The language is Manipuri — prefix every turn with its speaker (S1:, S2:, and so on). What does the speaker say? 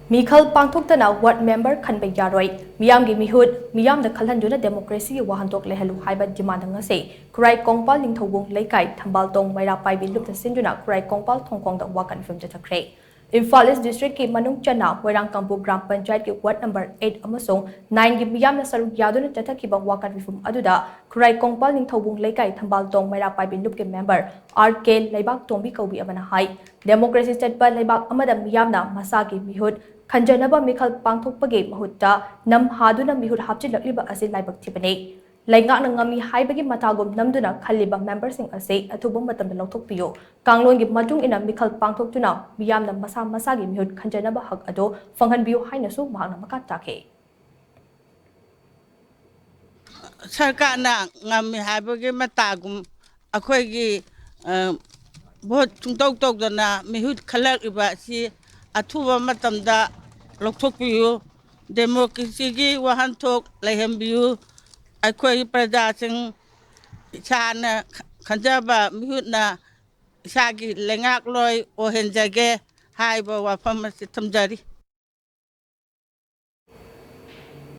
S1: Meekhal Pangthoktana Ward Member Khanba Yaroi, MEEYAM gi MEEHUT, MEEYAM the KHALHANDUNA Democracy WAHANTHOK LEIHALLU HAIBA demand ngase, KHURAI KONGPAL NINGTHOUBUNG LEIKAI THAMBALTHONG MEIRA PAIBI lupta SHINDUNA KHURAI KONGPAL THONGKHONG da WAKAT from CHATHAKHRE. Imphal East District ki Manung Chana, Wairang Kampu Gram Panchayat ki Ward number 8 amasong 9 gi MEEYAM na saruk yaduna chathakhiba WAKAT from aduda, KHURAI KONGPAL NINGTHOUBUNG LEIKAI THAMBALTHONG MEIRA PAIBI lupke member RK Leibak Tombi Kaubi amana hai. Democracy Chatpa Leibak amada MEEYAM na masagi MEEHUT Khanjanaba Meekhal Pangthokpage mahutta nam haduna MEEHUT hapchilakliba ase laibak thibane laingak na ngami haibagi matagom namduna khaliba members sing ase athubam matamda lauthokpiyo kanglon gi matung ina Meekhal Pangthoktuna MEEYAM na masa masagi MEEHUT khanjanaba hak ado fanghanbiyo hainasu mahakna makat takhe
S2: sarkana ngami haibagi matagum akhoigi vote tungtokdana MEEHUT khalakiba si athuba matamda lokthokpiyo democracy gi wahanthok leihambiyo akhoi praja sing chana khanjaba MEEHUT na sagi lengak loi ohenjage haiba wafam si thamjari